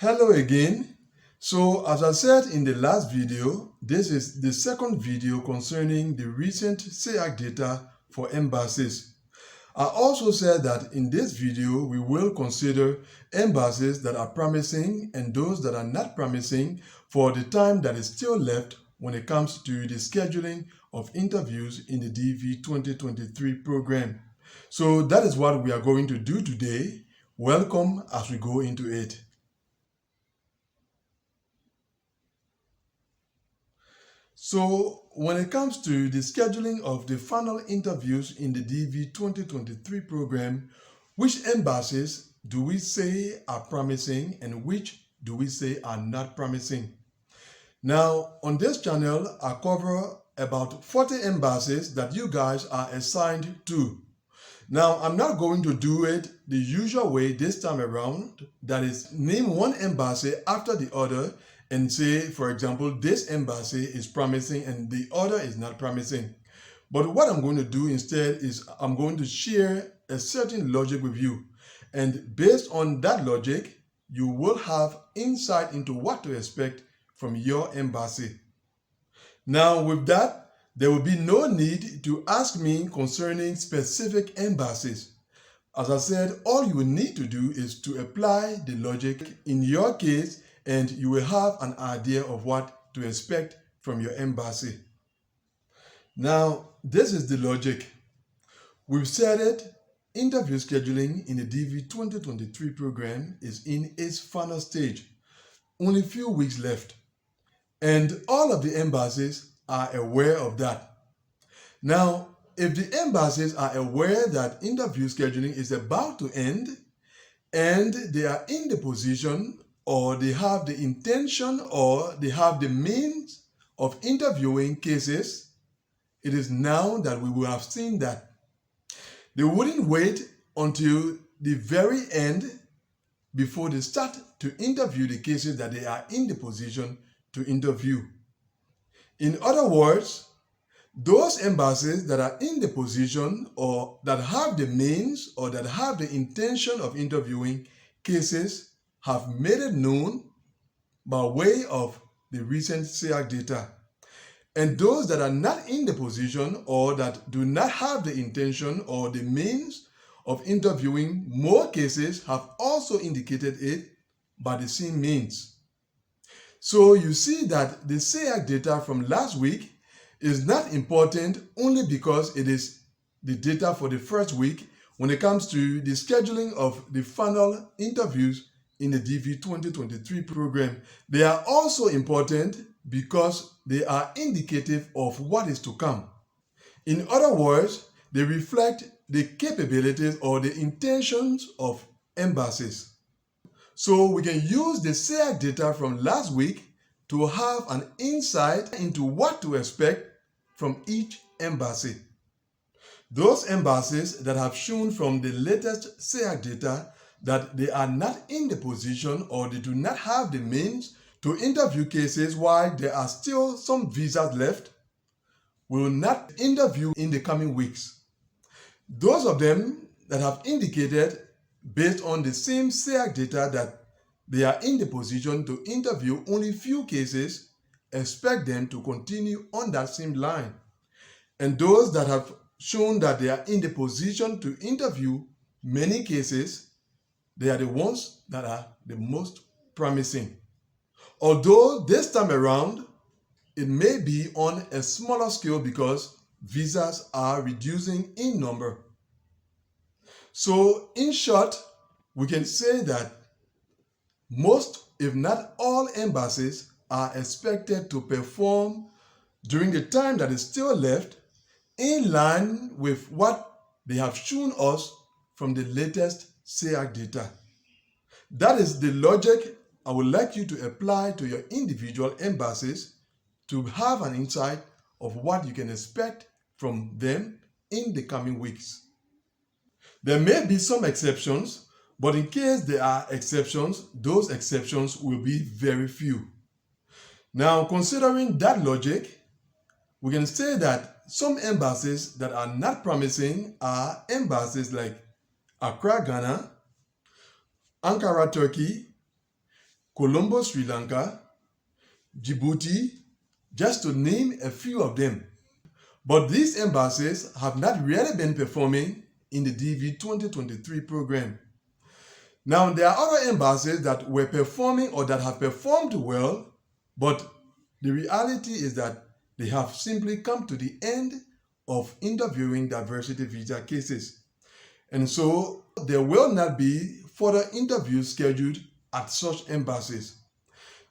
Hello again. So as I said in the last video, this is the second video concerning the recent SEAC data for embassies. I also said that in this video, we will consider embassies that are promising and those that are not promising for the time that is still left when it comes to the scheduling of interviews in the DV 2023 program. So that is what we are going to do today. Welcome as we go into it. So when it comes to the scheduling of the final interviews in the DV 2023 program, which embassies do we say are promising and which do we say are not promising? Now, on this channel, I cover about 40 embassies that you guys are assigned to. Now, I'm not going to do it the usual way this time around, that is, name one embassy after the other and say, for example, this embassy is promising and the other is not promising. But what I'm going to do instead is I'm going to share a certain logic with you. And based on that logic, you will have insight into what to expect from your embassy. Now, with that, there will be no need to ask me concerning specific embassies. As I said, all you will need to do is to apply the logic in your case, and you will have an idea of what to expect from your embassy. Now, this is the logic. We've said it, interview scheduling in the DV 2023 program is in its final stage. Only a few weeks left. And all of the embassies are aware of that. Now, if the embassies are aware that interview scheduling is about to end and they are in the position or they have the intention or they have the means of interviewing cases, it is now that we will have seen that. They wouldn't wait until the very end before they start to interview the cases that they are in the position to interview. In other words, those embassies that are in the position or that have the means or that have the intention of interviewing cases have made it known by way of the recent SEAC data. And those that are not in the position or that do not have the intention or the means of interviewing more cases have also indicated it by the same means. So you see that the SEAC data from last week is not important only because it is the data for the first week when it comes to the scheduling of the final interviews in the DV 2023 program. They are also important because they are indicative of what is to come. In other words, they reflect the capabilities or the intentions of embassies. So we can use the SEAC data from last week to have an insight into what to expect from each embassy. Those embassies that have shown from the latest SEAC data that they are not in the position or they do not have the means to interview cases while there are still some visas left will not interview in the coming weeks. Those of them that have indicated based on the same SEAC data that they are in the position to interview only few cases, expect them to continue on that same line. And those that have shown that they are in the position to interview many cases, they are the ones that are the most promising. Although this time around, it may be on a smaller scale because visas are reducing in number. So in short, we can say that most, if not all embassies are expected to perform during the time that is still left in line with what they have shown us from the latest SEAC data. That is the logic I would like you to apply to your individual embassies to have an insight of what you can expect from them in the coming weeks. There may be some exceptions, but in case there are exceptions, those exceptions will be very few. Now, considering that logic, we can say that some embassies that are not promising are embassies like Accra, Ghana, Ankara, Turkey, Colombo, Sri Lanka, Djibouti, just to name a few of them. But these embassies have not really been performing in the DV 2023 program. Now, there are other embassies that were performing or that have performed well, but the reality is that they have simply come to the end of interviewing diversity visa cases. And so there will not be further interviews scheduled at such embassies.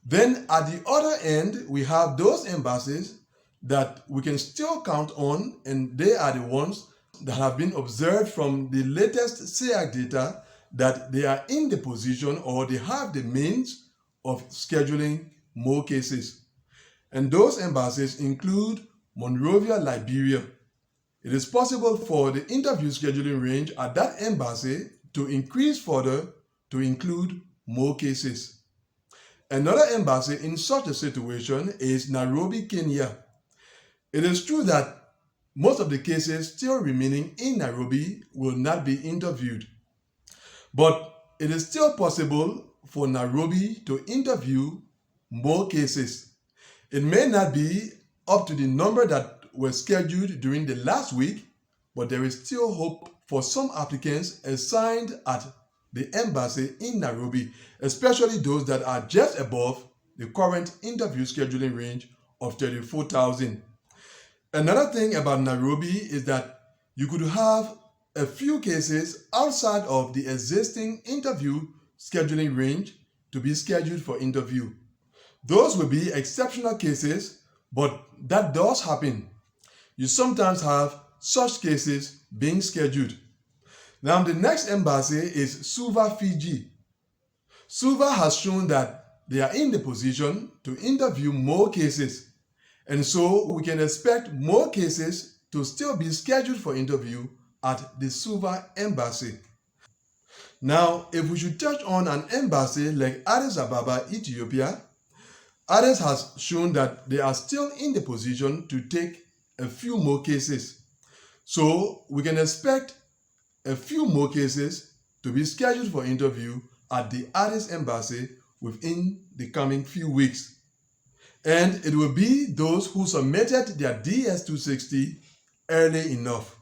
Then at the other end, we have those embassies that we can still count on, and they are the ones that have been observed from the latest SEAC data that they are in the position or they have the means of scheduling more cases. And those embassies include Monrovia, Liberia. It is possible for the interview scheduling range at that embassy to increase further to include more cases. Another embassy in such a situation is Nairobi, Kenya. It is true that most of the cases still remaining in Nairobi will not be interviewed, but it is still possible for Nairobi to interview more cases. It may not be up to the number that were scheduled during the last week, but there is still hope for some applicants assigned at the embassy in Nairobi, especially those that are just above the current interview scheduling range of 34,000. Another thing about Nairobi is that you could have a few cases outside of the existing interview scheduling range to be scheduled for interview. Those will be exceptional cases, but that does happen. You sometimes have such cases being scheduled. Now, the next embassy is Suva, Fiji. Suva has shown that they are in the position to interview more cases, and so we can expect more cases to still be scheduled for interview at the Suva embassy. Now, if we should touch on an embassy like Addis Ababa, Ethiopia, Addis has shown that they are still in the position to take a few more cases. So we can expect a few more cases to be scheduled for interview at the Addis embassy within the coming few weeks. And it will be those who submitted their DS-260 early enough.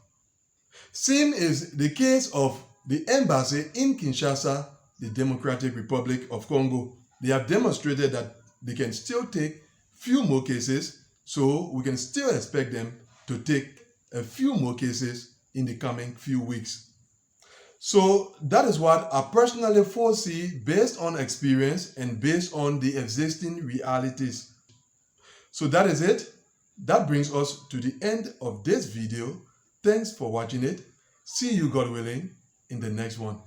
Same is the case of the embassy in Kinshasa, the Democratic Republic of Congo. They have demonstrated that they can still take few more cases, so we can still expect them to take a few more cases in the coming few weeks. So that is what I personally foresee based on experience and based on the existing realities. So that is it. That brings us to the end of this video. Thanks for watching it. See you, God willing, in the next one.